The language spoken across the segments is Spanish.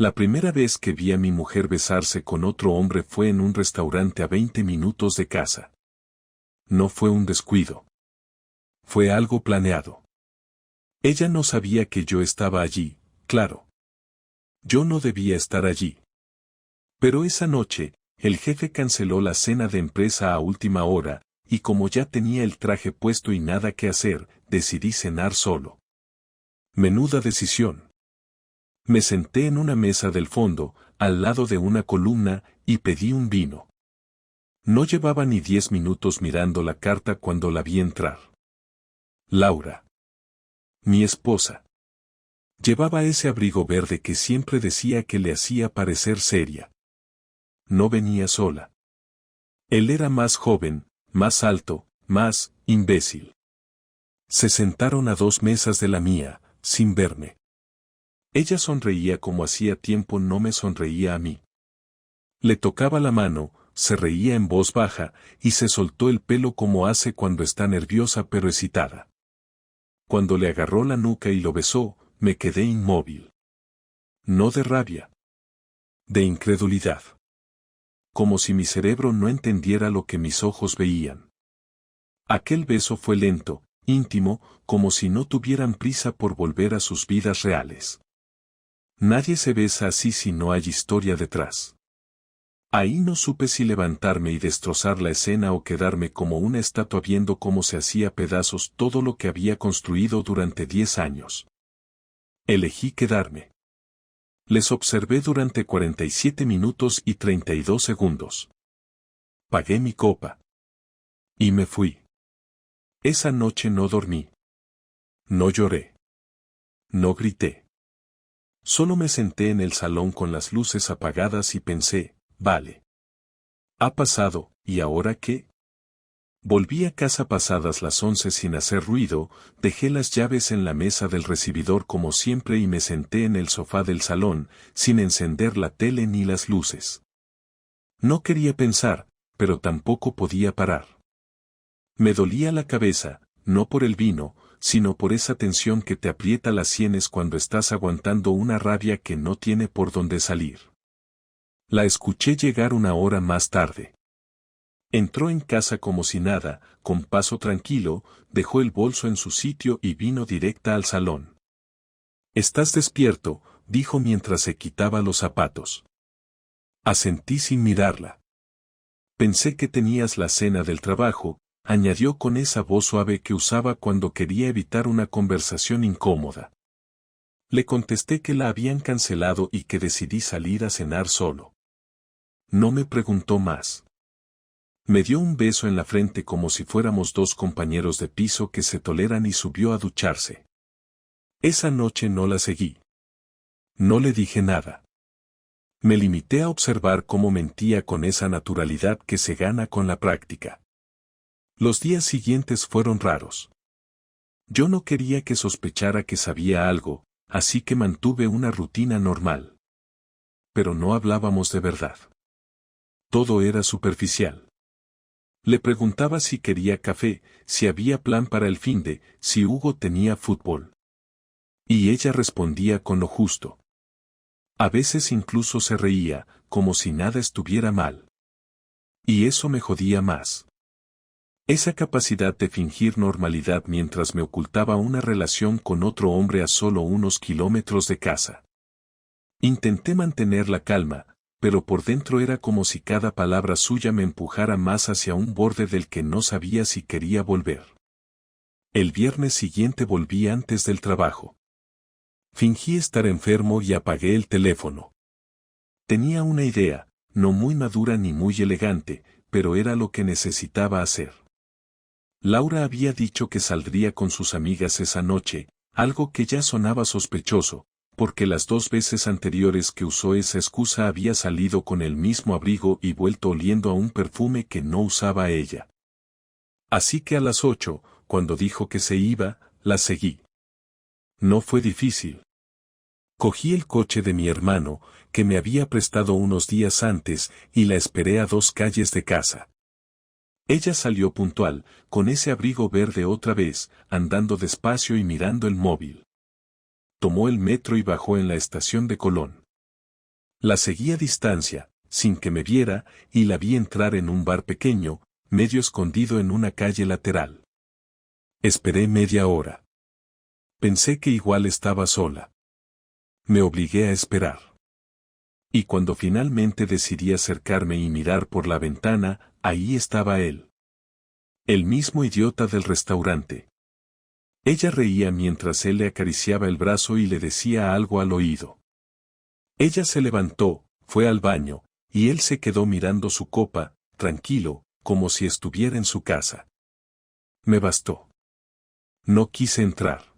La primera vez que vi a mi mujer besarse con otro hombre fue en un restaurante a 20 minutos de casa. No fue un descuido. Fue algo planeado. Ella no sabía que yo estaba allí, claro. Yo no debía estar allí. Pero esa noche, el jefe canceló la cena de empresa a última hora, y como ya tenía el traje puesto y nada que hacer, decidí cenar solo. Menuda decisión. Me senté en una mesa del fondo, al lado de una columna, y pedí un vino. No llevaba ni 10 minutos mirando la carta cuando la vi entrar. Laura. Mi esposa. Llevaba ese abrigo verde que siempre decía que le hacía parecer seria. No venía sola. Él era más joven, más alto, más imbécil. Se sentaron a 2 mesas de la mía, sin verme. Ella sonreía como hacía tiempo no me sonreía a mí. Le tocaba la mano, se reía en voz baja, y se soltó el pelo como hace cuando está nerviosa pero excitada. Cuando le agarró la nuca y lo besó, me quedé inmóvil. No de rabia. De incredulidad. Como si mi cerebro no entendiera lo que mis ojos veían. Aquel beso fue lento, íntimo, como si no tuvieran prisa por volver a sus vidas reales. Nadie se besa así si no hay historia detrás. Ahí no supe si levantarme y destrozar la escena o quedarme como una estatua viendo cómo se hacía pedazos todo lo que había construido durante 10 años. Elegí quedarme. Les observé durante 47 minutos y 32 segundos. Pagué mi copa. Y me fui. Esa noche no dormí. No lloré. No grité. Solo me senté en el salón con las luces apagadas y pensé, vale. Ha pasado, ¿y ahora qué? Volví a casa pasadas las 11 sin hacer ruido, dejé las llaves en la mesa del recibidor como siempre y me senté en el sofá del salón, sin encender la tele ni las luces. No quería pensar, pero tampoco podía parar. Me dolía la cabeza, no por el vino, sino por esa tensión que te aprieta las sienes cuando estás aguantando una rabia que no tiene por dónde salir. La escuché llegar 1 hora más tarde. Entró en casa como si nada, con paso tranquilo, dejó el bolso en su sitio y vino directa al salón. «¿Estás despierto?», dijo mientras se quitaba los zapatos. Asentí sin mirarla. «Pensé que tenías la cena del trabajo», añadió con esa voz suave que usaba cuando quería evitar una conversación incómoda. Le contesté que la habían cancelado y que decidí salir a cenar solo. No me preguntó más. Me dio un beso en la frente como si fuéramos 2 compañeros de piso que se toleran y subió a ducharse. Esa noche no la seguí. No le dije nada. Me limité a observar cómo mentía con esa naturalidad que se gana con la práctica. Los días siguientes fueron raros. Yo no quería que sospechara que sabía algo, así que mantuve una rutina normal. Pero no hablábamos de verdad. Todo era superficial. Le preguntaba si quería café, si había plan para el finde, si Hugo tenía fútbol. Y ella respondía con lo justo. A veces incluso se reía, como si nada estuviera mal. Y eso me jodía más. Esa capacidad de fingir normalidad mientras me ocultaba una relación con otro hombre a solo unos kilómetros de casa. Intenté mantener la calma, pero por dentro era como si cada palabra suya me empujara más hacia un borde del que no sabía si quería volver. El viernes siguiente volví antes del trabajo. Fingí estar enfermo y apagué el teléfono. Tenía una idea, no muy madura ni muy elegante, pero era lo que necesitaba hacer. Laura había dicho que saldría con sus amigas esa noche, algo que ya sonaba sospechoso, porque las 2 veces anteriores que usó esa excusa había salido con el mismo abrigo y vuelto oliendo a un perfume que no usaba ella. Así que a las 8, cuando dijo que se iba, la seguí. No fue difícil. Cogí el coche de mi hermano, que me había prestado unos días antes, y la esperé a 2 calles de casa. Ella salió puntual, con ese abrigo verde otra vez, andando despacio y mirando el móvil. Tomó el metro y bajó en la estación de Colón. La seguí a distancia, sin que me viera, y la vi entrar en un bar pequeño, medio escondido en una calle lateral. Esperé media hora. Pensé que igual estaba sola. Me obligué a esperar. Y cuando finalmente decidí acercarme y mirar por la ventana, ahí estaba él. El mismo idiota del restaurante. Ella reía mientras él le acariciaba el brazo y le decía algo al oído. Ella se levantó, fue al baño, y él se quedó mirando su copa, tranquilo, como si estuviera en su casa. Me bastó. No quise entrar.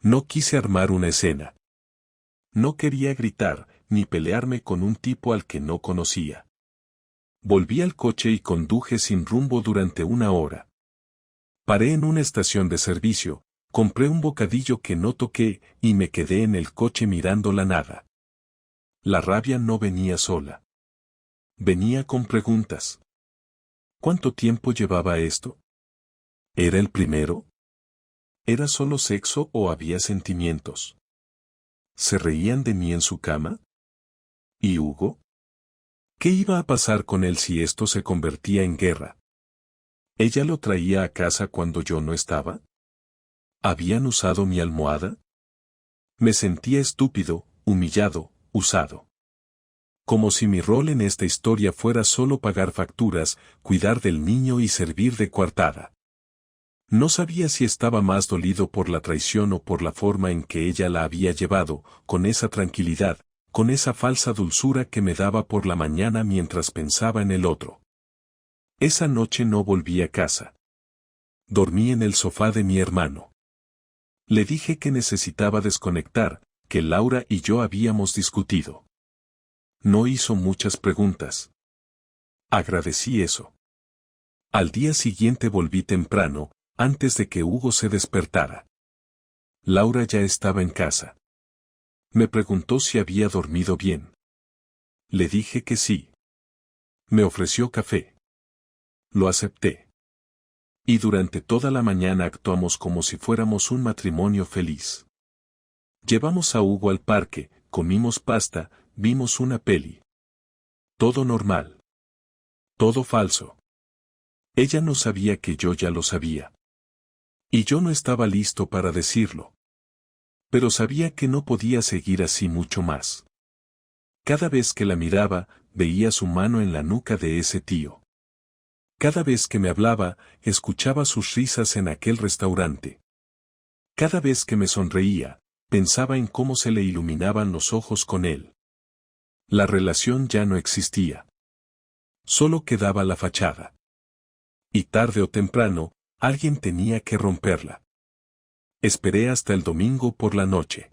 No quise armar una escena. No quería gritar, ni pelearme con un tipo al que no conocía. Volví al coche y conduje sin rumbo durante una hora. Paré en una estación de servicio, compré un bocadillo que no toqué y me quedé en el coche mirando la nada. La rabia no venía sola. Venía con preguntas. ¿Cuánto tiempo llevaba esto? ¿Era el primero? ¿Era solo sexo o había sentimientos? ¿Se reían de mí en su cama? ¿Y Hugo? ¿Qué iba a pasar con él si esto se convertía en guerra? ¿Ella lo traía a casa cuando yo no estaba? ¿Habían usado mi almohada? Me sentía estúpido, humillado, usado. Como si mi rol en esta historia fuera solo pagar facturas, cuidar del niño y servir de coartada. No sabía si estaba más dolido por la traición o por la forma en que ella la había llevado, con esa tranquilidad, con esa falsa dulzura que me daba por la mañana mientras pensaba en el otro. Esa noche no volví a casa. Dormí en el sofá de mi hermano. Le dije que necesitaba desconectar, que Laura y yo habíamos discutido. No hizo muchas preguntas. Agradecí eso. Al día siguiente volví temprano, antes de que Hugo se despertara. Laura ya estaba en casa. Me preguntó si había dormido bien. Le dije que sí. Me ofreció café. Lo acepté. Y durante toda la mañana actuamos como si fuéramos un matrimonio feliz. Llevamos a Hugo al parque, comimos pasta, vimos una peli. Todo normal. Todo falso. Ella no sabía que yo ya lo sabía. Y yo no estaba listo para decirlo. Pero sabía que no podía seguir así mucho más. Cada vez que la miraba, veía su mano en la nuca de ese tío. Cada vez que me hablaba, escuchaba sus risas en aquel restaurante. Cada vez que me sonreía, pensaba en cómo se le iluminaban los ojos con él. La relación ya no existía. Solo quedaba la fachada. Y tarde o temprano, alguien tenía que romperla. Esperé hasta el domingo por la noche.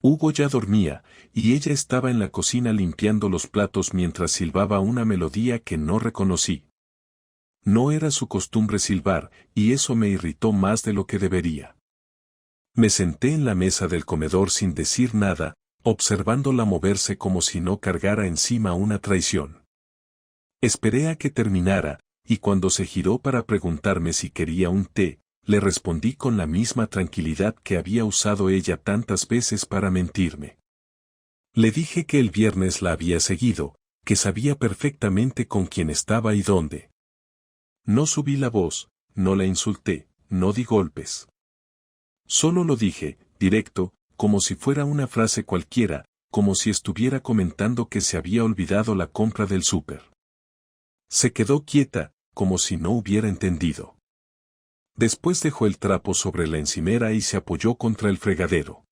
Hugo ya dormía, y ella estaba en la cocina limpiando los platos mientras silbaba una melodía que no reconocí. No era su costumbre silbar, y eso me irritó más de lo que debería. Me senté en la mesa del comedor sin decir nada, observándola moverse como si no cargara encima una traición. Esperé a que terminara, y cuando se giró para preguntarme si quería un té, le respondí con la misma tranquilidad que había usado ella tantas veces para mentirme. Le dije que el viernes la había seguido, que sabía perfectamente con quién estaba y dónde. No subí la voz, no la insulté, no di golpes. Solo lo dije, directo, como si fuera una frase cualquiera, como si estuviera comentando que se había olvidado la compra del súper. Se quedó quieta, como si no hubiera entendido. Después dejó el trapo sobre la encimera y se apoyó contra el fregadero.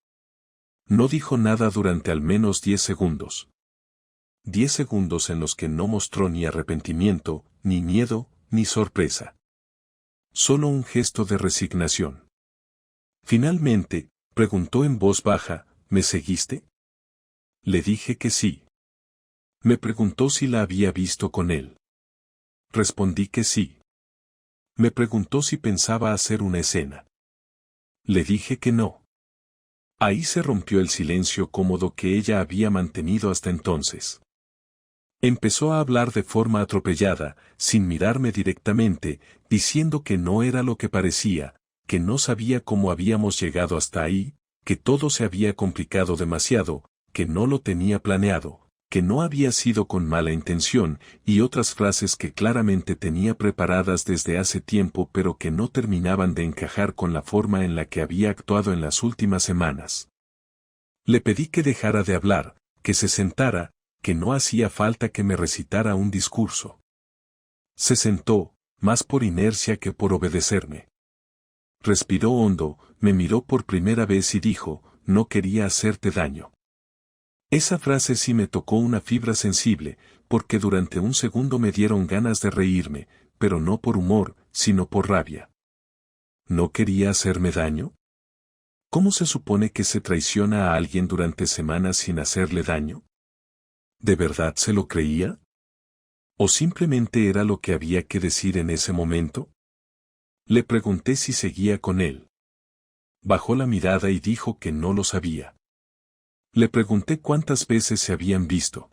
No dijo nada durante al menos 10 segundos. 10 segundos en los que no mostró ni arrepentimiento, ni miedo, ni sorpresa. Solo un gesto de resignación. Finalmente, preguntó en voz baja, ¿me seguiste? Le dije que sí. Me preguntó si la había visto con él. Respondí que sí. Me preguntó si pensaba hacer una escena. Le dije que no. Ahí se rompió el silencio cómodo que ella había mantenido hasta entonces. Empezó a hablar de forma atropellada, sin mirarme directamente, diciendo que no era lo que parecía, que no sabía cómo habíamos llegado hasta ahí, que todo se había complicado demasiado, que no lo tenía planeado, que no había sido con mala intención, y otras frases que claramente tenía preparadas desde hace tiempo pero que no terminaban de encajar con la forma en la que había actuado en las últimas semanas. Le pedí que dejara de hablar, que se sentara, que no hacía falta que me recitara un discurso. Se sentó, más por inercia que por obedecerme. Respiró hondo, me miró por primera vez y dijo, no quería hacerte daño. Esa frase sí me tocó una fibra sensible, porque durante un segundo me dieron ganas de reírme, pero no por humor, sino por rabia. ¿No quería hacerme daño? ¿Cómo se supone que se traiciona a alguien durante semanas sin hacerle daño? ¿De verdad se lo creía? ¿O simplemente era lo que había que decir en ese momento? Le pregunté si seguía con él. Bajó la mirada y dijo que no lo sabía. Le pregunté cuántas veces se habían visto.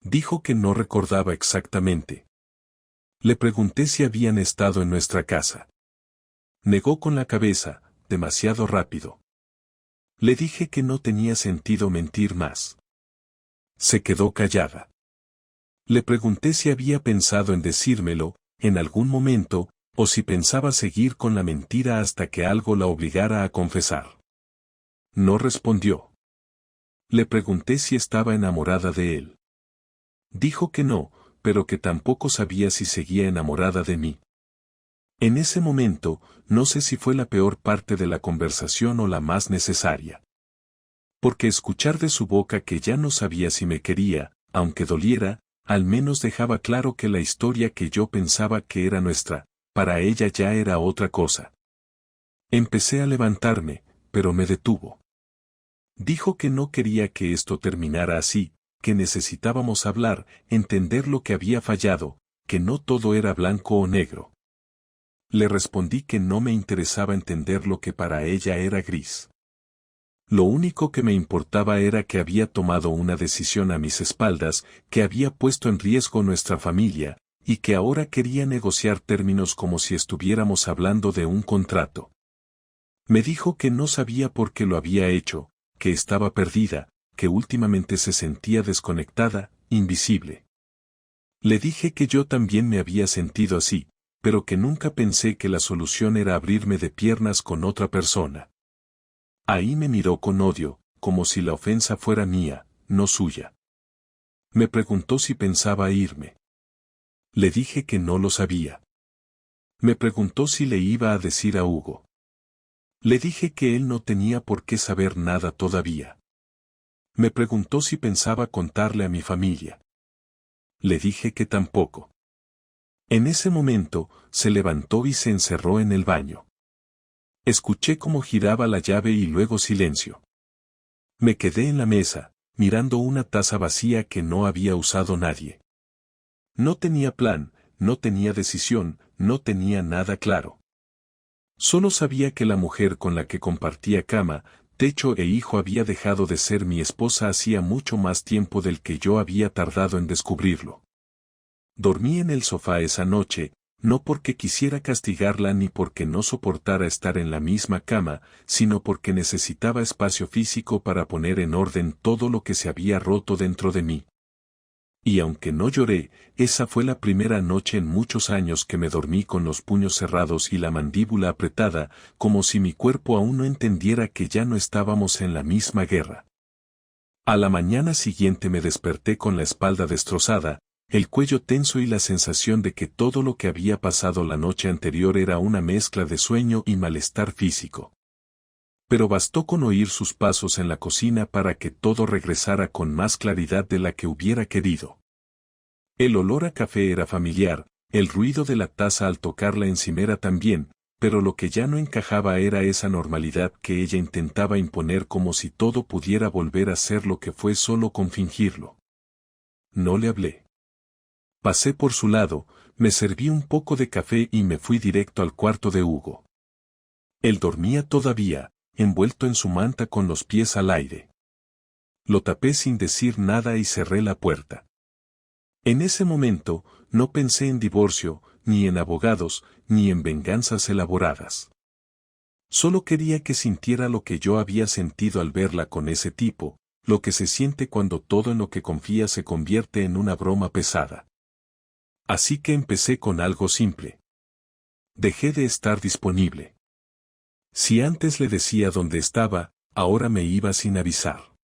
Dijo que no recordaba exactamente. Le pregunté si habían estado en nuestra casa. Negó con la cabeza, demasiado rápido. Le dije que no tenía sentido mentir más. Se quedó callada. Le pregunté si había pensado en decírmelo, en algún momento, o si pensaba seguir con la mentira hasta que algo la obligara a confesar. No respondió. Le pregunté si estaba enamorada de él. Dijo que no, pero que tampoco sabía si seguía enamorada de mí. En ese momento, no sé si fue la peor parte de la conversación o la más necesaria. Porque escuchar de su boca que ya no sabía si me quería, aunque doliera, al menos dejaba claro que la historia que yo pensaba que era nuestra, para ella ya era otra cosa. Empecé a levantarme, pero me detuvo. Dijo que no quería que esto terminara así, que necesitábamos hablar, entender lo que había fallado, que no todo era blanco o negro. Le respondí que no me interesaba entender lo que para ella era gris. Lo único que me importaba era que había tomado una decisión a mis espaldas, que había puesto en riesgo nuestra familia, y que ahora quería negociar términos como si estuviéramos hablando de un contrato. Me dijo que no sabía por qué lo había hecho, que estaba perdida, que últimamente se sentía desconectada, invisible. Le dije que yo también me había sentido así, pero que nunca pensé que la solución era abrirme de piernas con otra persona. Ahí me miró con odio, como si la ofensa fuera mía, no suya. Me preguntó si pensaba irme. Le dije que no lo sabía. Me preguntó si le iba a decir a Hugo. Le dije que él no tenía por qué saber nada todavía. Me preguntó si pensaba contarle a mi familia. Le dije que tampoco. En ese momento, se levantó y se encerró en el baño. Escuché cómo giraba la llave y luego silencio. Me quedé en la mesa, mirando una taza vacía que no había usado nadie. No tenía plan, no tenía decisión, no tenía nada claro. Solo sabía que la mujer con la que compartía cama, techo e hijo había dejado de ser mi esposa hacía mucho más tiempo del que yo había tardado en descubrirlo. Dormí en el sofá esa noche, no porque quisiera castigarla ni porque no soportara estar en la misma cama, sino porque necesitaba espacio físico para poner en orden todo lo que se había roto dentro de mí. Y aunque no lloré, esa fue la primera noche en muchos años que me dormí con los puños cerrados y la mandíbula apretada, como si mi cuerpo aún no entendiera que ya no estábamos en la misma guerra. A la mañana siguiente me desperté con la espalda destrozada, el cuello tenso y la sensación de que todo lo que había pasado la noche anterior era una mezcla de sueño y malestar físico. Pero bastó con oír sus pasos en la cocina para que todo regresara con más claridad de la que hubiera querido. El olor a café era familiar, el ruido de la taza al tocar la encimera también, pero lo que ya no encajaba era esa normalidad que ella intentaba imponer como si todo pudiera volver a ser lo que fue solo con fingirlo. No le hablé. Pasé por su lado, me serví un poco de café y me fui directo al cuarto de Hugo. Él dormía todavía, envuelto en su manta con los pies al aire. Lo tapé sin decir nada y cerré la puerta. En ese momento, no pensé en divorcio, ni en abogados, ni en venganzas elaboradas. Solo quería que sintiera lo que yo había sentido al verla con ese tipo, lo que se siente cuando todo en lo que confía se convierte en una broma pesada. Así que empecé con algo simple. Dejé de estar disponible. Si antes le decía dónde estaba, ahora me iba sin avisar.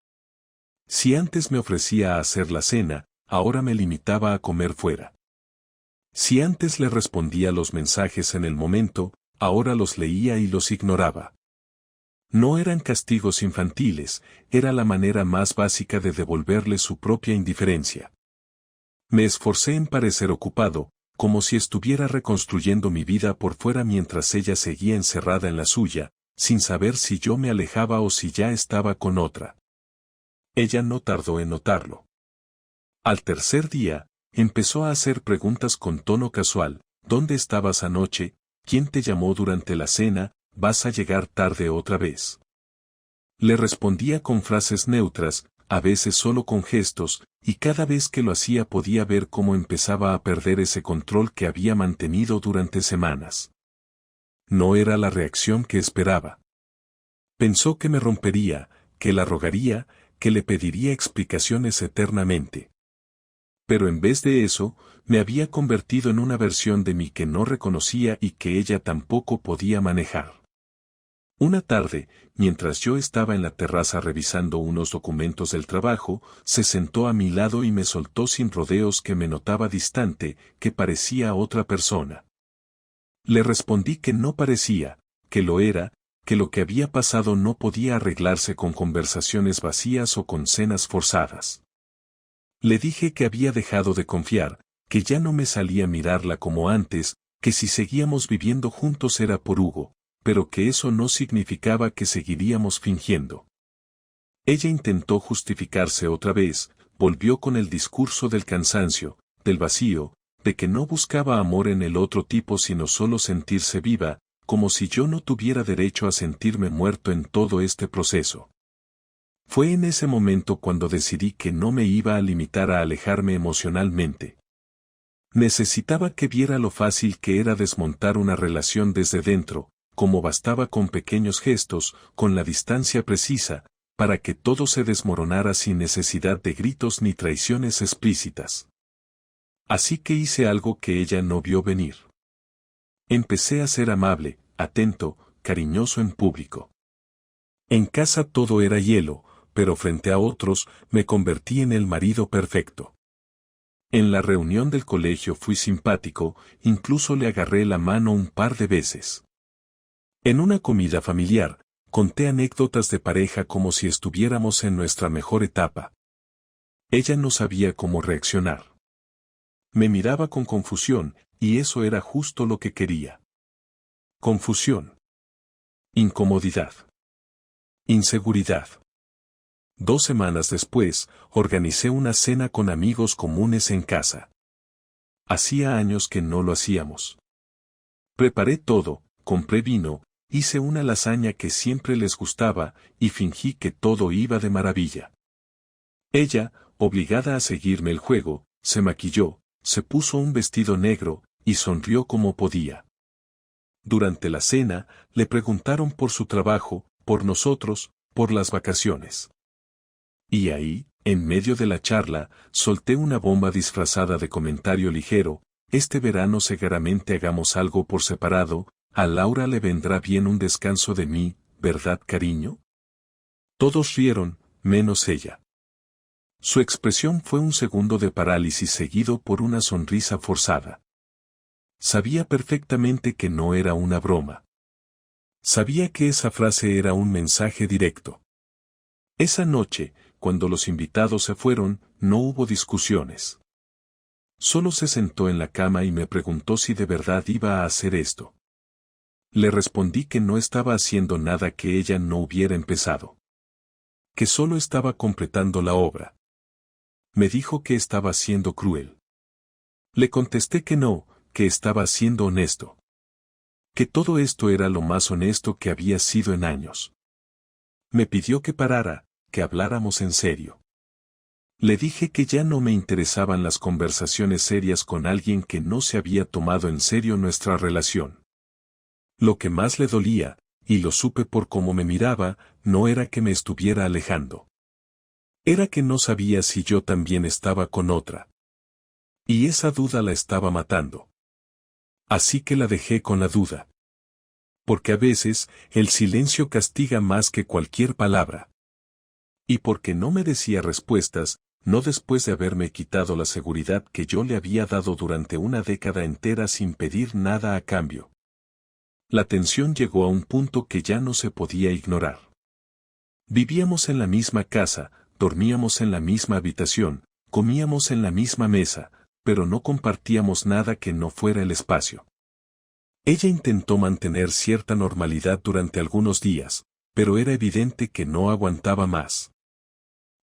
Si antes me ofrecía a hacer la cena, ahora me limitaba a comer fuera. Si antes le respondía los mensajes en el momento, ahora los leía y los ignoraba. No eran castigos infantiles, era la manera más básica de devolverle su propia indiferencia. Me esforcé en parecer ocupado, como si estuviera reconstruyendo mi vida por fuera mientras ella seguía encerrada en la suya, sin saber si yo me alejaba o si ya estaba con otra. Ella no tardó en notarlo. Al tercer día, empezó a hacer preguntas con tono casual: ¿dónde estabas anoche? ¿Quién te llamó durante la cena? ¿Vas a llegar tarde otra vez? Le respondía con frases neutras, a veces solo con gestos, y cada vez que lo hacía podía ver cómo empezaba a perder ese control que había mantenido durante semanas. No era la reacción que esperaba. Pensó que me rompería, que la rogaría, que le pediría explicaciones eternamente. Pero en vez de eso, me había convertido en una versión de mí que no reconocía y que ella tampoco podía manejar. Una tarde, mientras yo estaba en la terraza revisando unos documentos del trabajo, se sentó a mi lado y me soltó sin rodeos que me notaba distante, que parecía otra persona. Le respondí que no parecía, que lo era, que lo que había pasado no podía arreglarse con conversaciones vacías o con cenas forzadas. Le dije que había dejado de confiar, que ya no me salía mirarla como antes, que si seguíamos viviendo juntos era por Hugo, pero que eso no significaba que seguiríamos fingiendo. Ella intentó justificarse otra vez, volvió con el discurso del cansancio, del vacío, de que no buscaba amor en el otro tipo sino solo sentirse viva, como si yo no tuviera derecho a sentirme muerto en todo este proceso. Fue en ese momento cuando decidí que no me iba a limitar a alejarme emocionalmente. Necesitaba que viera lo fácil que era desmontar una relación desde dentro, como bastaba con pequeños gestos, con la distancia precisa, para que todo se desmoronara sin necesidad de gritos ni traiciones explícitas. Así que hice algo que ella no vio venir. Empecé a ser amable, atento, cariñoso en público. En casa todo era hielo, pero frente a otros, me convertí en el marido perfecto. En la reunión del colegio fui simpático, incluso le agarré la mano un par de veces. En una comida familiar, conté anécdotas de pareja como si estuviéramos en nuestra mejor etapa. Ella no sabía cómo reaccionar. Me miraba con confusión, y eso era justo lo que quería. Confusión. Incomodidad. Inseguridad. 2 semanas después, organicé una cena con amigos comunes en casa. Hacía años que no lo hacíamos. Preparé todo, compré vino, hice una lasaña que siempre les gustaba, y fingí que todo iba de maravilla. Ella, obligada a seguirme el juego, se maquilló, se puso un vestido negro, y sonrió como podía. Durante la cena, le preguntaron por su trabajo, por nosotros, por las vacaciones. Y ahí, en medio de la charla, solté una bomba disfrazada de comentario ligero: este verano seguramente hagamos algo por separado, a Laura le vendrá bien un descanso de mí, ¿verdad, cariño? Todos rieron, menos ella. Su expresión fue un segundo de parálisis seguido por una sonrisa forzada. Sabía perfectamente que no era una broma. Sabía que esa frase era un mensaje directo. Esa noche, cuando los invitados se fueron, no hubo discusiones. Solo se sentó en la cama y me preguntó si de verdad iba a hacer esto. Le respondí que no estaba haciendo nada que ella no hubiera empezado. Que solo estaba completando la obra. Me dijo que estaba siendo cruel. Le contesté que no, que estaba siendo honesto. Que todo esto era lo más honesto que había sido en años. Me pidió que parara, que habláramos en serio. Le dije que ya no me interesaban las conversaciones serias con alguien que no se había tomado en serio nuestra relación. Lo que más le dolía, y lo supe por cómo me miraba, no era que me estuviera alejando. Era que no sabía si yo también estaba con otra. Y esa duda la estaba matando. Así que la dejé con la duda. Porque a veces, el silencio castiga más que cualquier palabra. Y porque no me decía respuestas, no después de haberme quitado la seguridad que yo le había dado durante una década entera sin pedir nada a cambio. La tensión llegó a un punto que ya no se podía ignorar. Vivíamos en la misma casa, dormíamos en la misma habitación, comíamos en la misma mesa, pero no compartíamos nada que no fuera el espacio. Ella intentó mantener cierta normalidad durante algunos días, pero era evidente que no aguantaba más.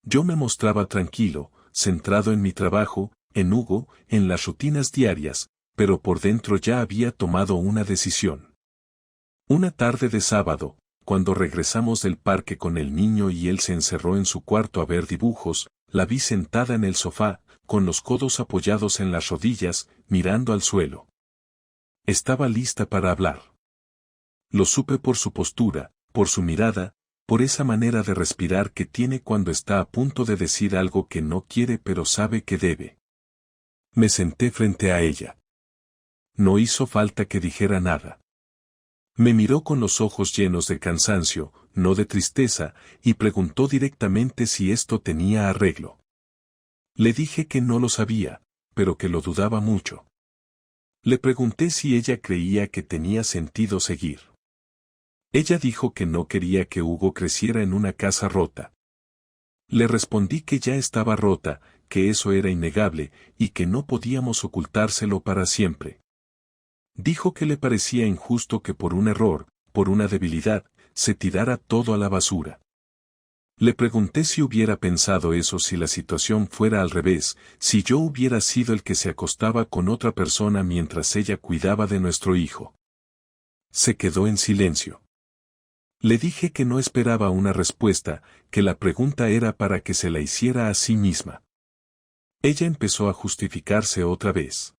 Yo me mostraba tranquilo, centrado en mi trabajo, en Hugo, en las rutinas diarias, pero por dentro ya había tomado una decisión. Una tarde de sábado, cuando regresamos del parque con el niño y él se encerró en su cuarto a ver dibujos, la vi sentada en el sofá, con los codos apoyados en las rodillas, mirando al suelo. Estaba lista para hablar. Lo supe por su postura, por su mirada, por esa manera de respirar que tiene cuando está a punto de decir algo que no quiere pero sabe que debe. Me senté frente a ella. No hizo falta que dijera nada. Me miró con los ojos llenos de cansancio, no de tristeza, y preguntó directamente si esto tenía arreglo. Le dije que no lo sabía, pero que lo dudaba mucho. Le pregunté si ella creía que tenía sentido seguir. Ella dijo que no quería que Hugo creciera en una casa rota. Le respondí que ya estaba rota, que eso era innegable, y que no podíamos ocultárselo para siempre. Dijo que le parecía injusto que por un error, por una debilidad, se tirara todo a la basura. Le pregunté si hubiera pensado eso si la situación fuera al revés, si yo hubiera sido el que se acostaba con otra persona mientras ella cuidaba de nuestro hijo. Se quedó en silencio. Le dije que no esperaba una respuesta, que la pregunta era para que se la hiciera a sí misma. Ella empezó a justificarse otra vez.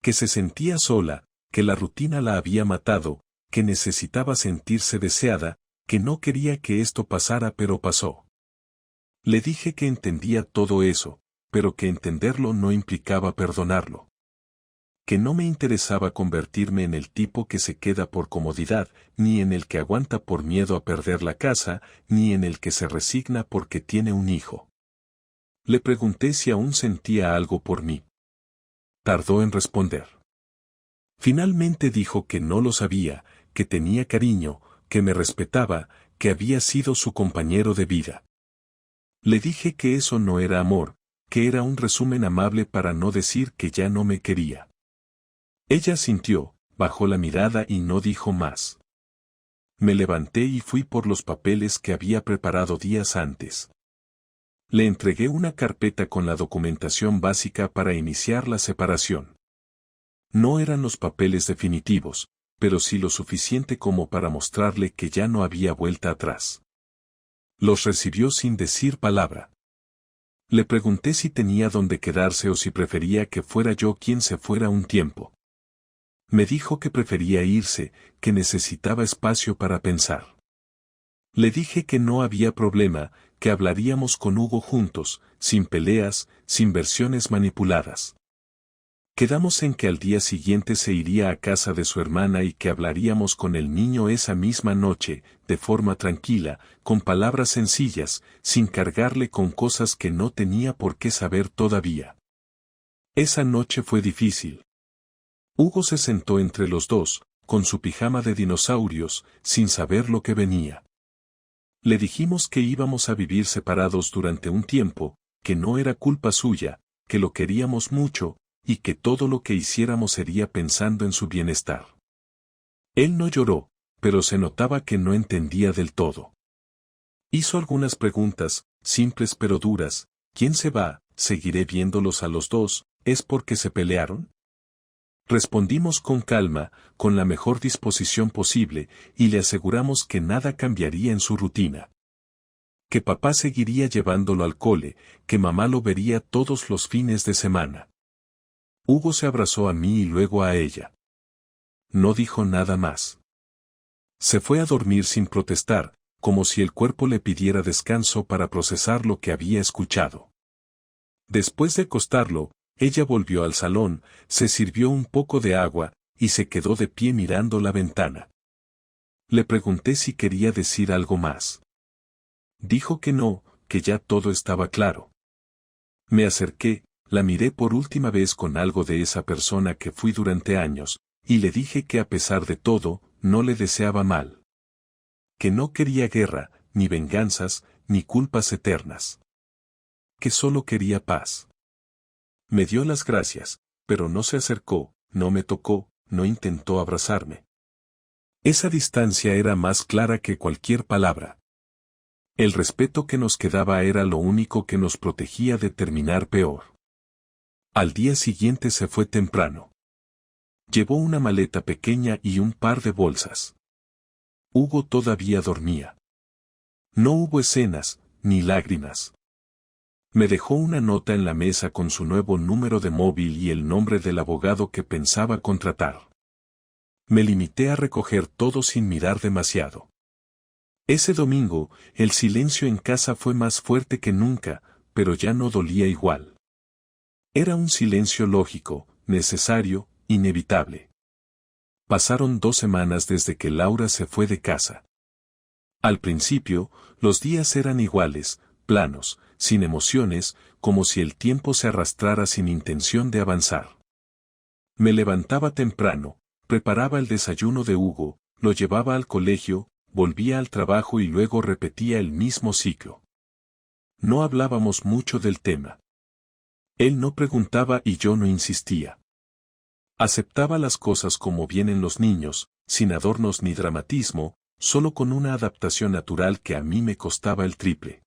Que se sentía sola, que la rutina la había matado, que necesitaba sentirse deseada, que no quería que esto pasara pero pasó. Le dije que entendía todo eso, pero que entenderlo no implicaba perdonarlo. Que no me interesaba convertirme en el tipo que se queda por comodidad, ni en el que aguanta por miedo a perder la casa, ni en el que se resigna porque tiene un hijo. Le pregunté si aún sentía algo por mí. Tardó en responder. Finalmente dijo que no lo sabía, que tenía cariño, que me respetaba, que había sido su compañero de vida. Le dije que eso no era amor, que era un resumen amable para no decir que ya no me quería. Ella sintió, bajó la mirada y no dijo más. Me levanté y fui por los papeles que había preparado días antes. Le entregué una carpeta con la documentación básica para iniciar la separación. No eran los papeles definitivos, pero sí lo suficiente como para mostrarle que ya no había vuelta atrás. Los recibió sin decir palabra. Le pregunté si tenía dónde quedarse o si prefería que fuera yo quien se fuera un tiempo. Me dijo que prefería irse, que necesitaba espacio para pensar. Le dije que no había problema, que hablaríamos con Hugo juntos, sin peleas, sin versiones manipuladas. Quedamos en que al día siguiente se iría a casa de su hermana y que hablaríamos con el niño esa misma noche, de forma tranquila, con palabras sencillas, sin cargarle con cosas que no tenía por qué saber todavía. Esa noche fue difícil. Hugo se sentó entre los dos, con su pijama de dinosaurios, sin saber lo que venía. Le dijimos que íbamos a vivir separados durante un tiempo, que no era culpa suya, que lo queríamos mucho, y que todo lo que hiciéramos sería pensando en su bienestar. Él no lloró, pero se notaba que no entendía del todo. Hizo algunas preguntas, simples pero duras. ¿Quién se va? ¿Seguiré viéndolos a los dos? ¿Es porque se pelearon? Respondimos con calma, con la mejor disposición posible, y le aseguramos que nada cambiaría en su rutina. Que papá seguiría llevándolo al cole, que mamá lo vería todos los fines de semana. Hugo se abrazó a mí y luego a ella. No dijo nada más. Se fue a dormir sin protestar, como si el cuerpo le pidiera descanso para procesar lo que había escuchado. Después de acostarlo, ella volvió al salón, se sirvió un poco de agua, y se quedó de pie mirando la ventana. Le pregunté si quería decir algo más. Dijo que no, que ya todo estaba claro. Me acerqué, la miré por última vez con algo de esa persona que fui durante años, y le dije que a pesar de todo, no le deseaba mal. Que no quería guerra, ni venganzas, ni culpas eternas. Que solo quería paz. Me dio las gracias, pero no se acercó, no me tocó, no intentó abrazarme. Esa distancia era más clara que cualquier palabra. El respeto que nos quedaba era lo único que nos protegía de terminar peor. Al día siguiente se fue temprano. Llevó una maleta pequeña y un par de bolsas. Hugo todavía dormía. No hubo escenas, ni lágrimas. Me dejó una nota en la mesa con su nuevo número de móvil y el nombre del abogado que pensaba contratar. Me limité a recoger todo sin mirar demasiado. Ese domingo, el silencio en casa fue más fuerte que nunca, pero ya no dolía igual. Era un silencio lógico, necesario, inevitable. Pasaron 2 semanas desde que Laura se fue de casa. Al principio, los días eran iguales, planos, sin emociones, como si el tiempo se arrastrara sin intención de avanzar. Me levantaba temprano, preparaba el desayuno de Hugo, lo llevaba al colegio, volvía al trabajo y luego repetía el mismo ciclo. No hablábamos mucho del tema. Él no preguntaba y yo no insistía. Aceptaba las cosas como vienen los niños, sin adornos ni dramatismo, solo con una adaptación natural que a mí me costaba el triple.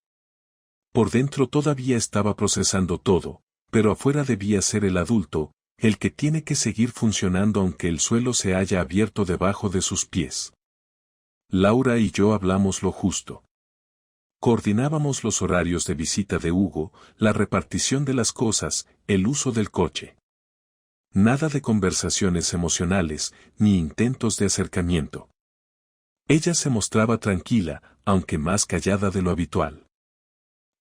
Por dentro todavía estaba procesando todo, pero afuera debía ser el adulto, el que tiene que seguir funcionando aunque el suelo se haya abierto debajo de sus pies. Laura y yo hablamos lo justo. Coordinábamos los horarios de visita de Hugo, la repartición de las cosas, el uso del coche. Nada de conversaciones emocionales, ni intentos de acercamiento. Ella se mostraba tranquila, aunque más callada de lo habitual.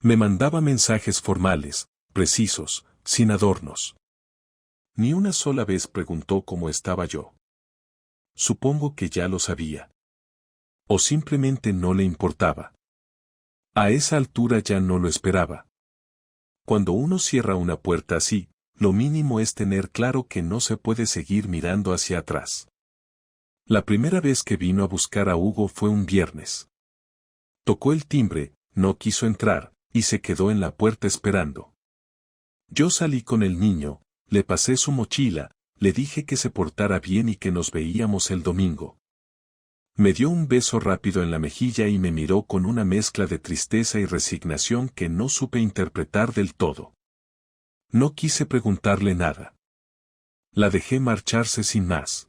Me mandaba mensajes formales, precisos, sin adornos. Ni una sola vez preguntó cómo estaba yo. Supongo que ya lo sabía. O simplemente no le importaba. A esa altura ya no lo esperaba. Cuando uno cierra una puerta así, lo mínimo es tener claro que no se puede seguir mirando hacia atrás. La primera vez que vino a buscar a Hugo fue un viernes. Tocó el timbre, no quiso entrar, y se quedó en la puerta esperando. Yo salí con el niño, le pasé su mochila, le dije que se portara bien y que nos veíamos el domingo. Me dio un beso rápido en la mejilla y me miró con una mezcla de tristeza y resignación que no supe interpretar del todo. No quise preguntarle nada. La dejé marcharse sin más.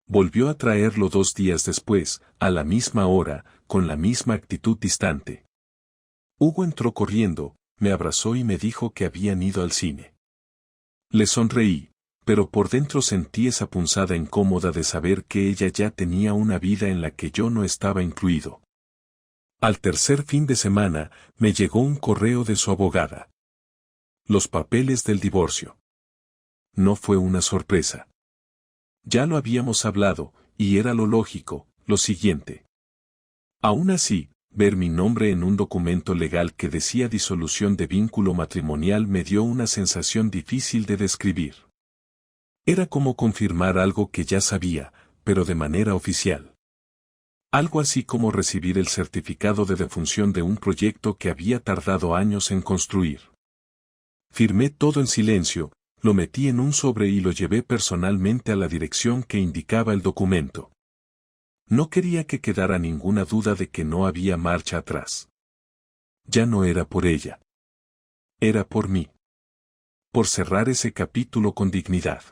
Volvió a traerlo 2 días después, a la misma hora, con la misma actitud distante. Hugo entró corriendo, me abrazó y me dijo que habían ido al cine. Le sonreí, pero por dentro sentí esa punzada incómoda de saber que ella ya tenía una vida en la que yo no estaba incluido. Al tercer fin de semana, me llegó un correo de su abogada. Los papeles del divorcio. No fue una sorpresa. Ya lo habíamos hablado, y era lo lógico, lo siguiente. Aún así, ver mi nombre en un documento legal que decía disolución de vínculo matrimonial me dio una sensación difícil de describir. Era como confirmar algo que ya sabía, pero de manera oficial. Algo así como recibir el certificado de defunción de un proyecto que había tardado años en construir. Firmé todo en silencio, lo metí en un sobre y lo llevé personalmente a la dirección que indicaba el documento. No quería que quedara ninguna duda de que no había marcha atrás. Ya no era por ella. Era por mí. Por cerrar ese capítulo con dignidad.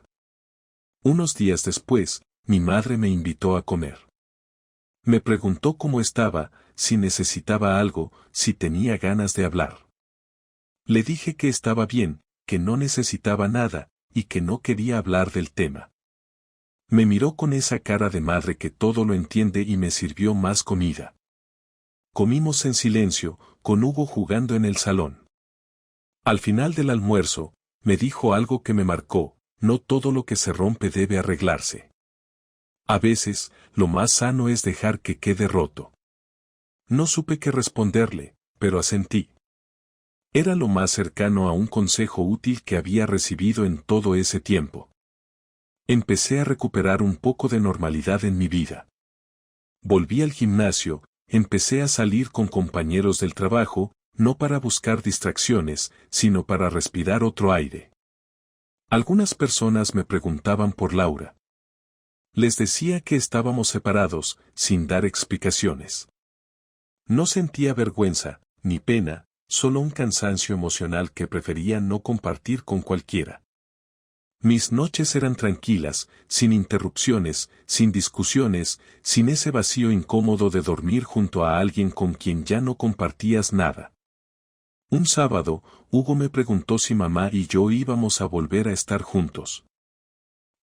Unos días después, mi madre me invitó a comer. Me preguntó cómo estaba, si necesitaba algo, si tenía ganas de hablar. Le dije que estaba bien, que no necesitaba nada, y que no quería hablar del tema. Me miró con esa cara de madre que todo lo entiende y me sirvió más comida. Comimos en silencio, con Hugo jugando en el salón. Al final del almuerzo, me dijo algo que me marcó: no todo lo que se rompe debe arreglarse. A veces, lo más sano es dejar que quede roto. No supe qué responderle, pero asentí. Era lo más cercano a un consejo útil que había recibido en todo ese tiempo. Empecé a recuperar un poco de normalidad en mi vida. Volví al gimnasio, empecé a salir con compañeros del trabajo, no para buscar distracciones, sino para respirar otro aire. Algunas personas me preguntaban por Laura. Les decía que estábamos separados, sin dar explicaciones. No sentía vergüenza, ni pena, solo un cansancio emocional que prefería no compartir con cualquiera. Mis noches eran tranquilas, sin interrupciones, sin discusiones, sin ese vacío incómodo de dormir junto a alguien con quien ya no compartías nada. Un sábado, Hugo me preguntó si mamá y yo íbamos a volver a estar juntos.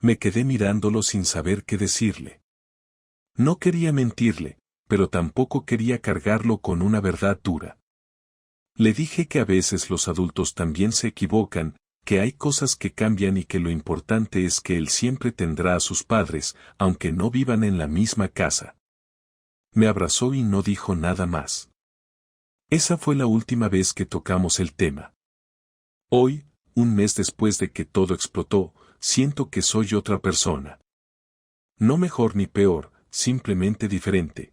Me quedé mirándolo sin saber qué decirle. No quería mentirle, pero tampoco quería cargarlo con una verdad dura. Le dije que a veces los adultos también se equivocan, que hay cosas que cambian y que lo importante es que él siempre tendrá a sus padres, aunque no vivan en la misma casa. Me abrazó y no dijo nada más. Esa fue la última vez que tocamos el tema. Hoy, un mes después de que todo explotó, siento que soy otra persona. No mejor ni peor, simplemente diferente.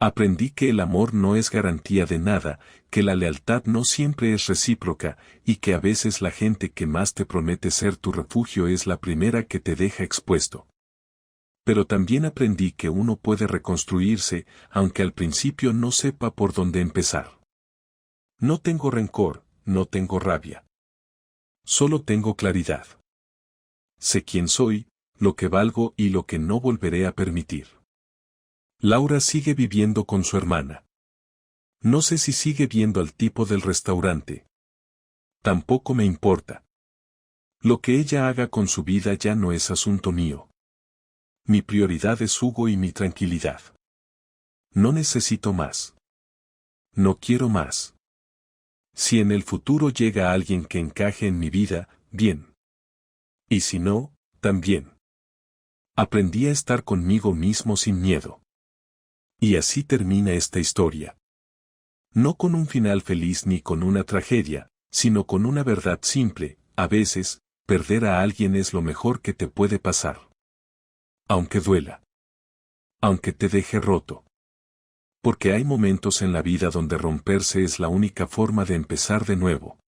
Aprendí que el amor no es garantía de nada, que la lealtad no siempre es recíproca, y que a veces la gente que más te promete ser tu refugio es la primera que te deja expuesto. Pero también aprendí que uno puede reconstruirse, aunque al principio no sepa por dónde empezar. No tengo rencor, no tengo rabia. Solo tengo claridad. Sé quién soy, lo que valgo y lo que no volveré a permitir. Laura sigue viviendo con su hermana. No sé si sigue viendo al tipo del restaurante. Tampoco me importa. Lo que ella haga con su vida ya no es asunto mío. Mi prioridad es Hugo y mi tranquilidad. No necesito más. No quiero más. Si en el futuro llega alguien que encaje en mi vida, bien. Y si no, también. Aprendí a estar conmigo mismo sin miedo. Y así termina esta historia. No con un final feliz ni con una tragedia, sino con una verdad simple: a veces, perder a alguien es lo mejor que te puede pasar. Aunque duela. Aunque te deje roto. Porque hay momentos en la vida donde romperse es la única forma de empezar de nuevo.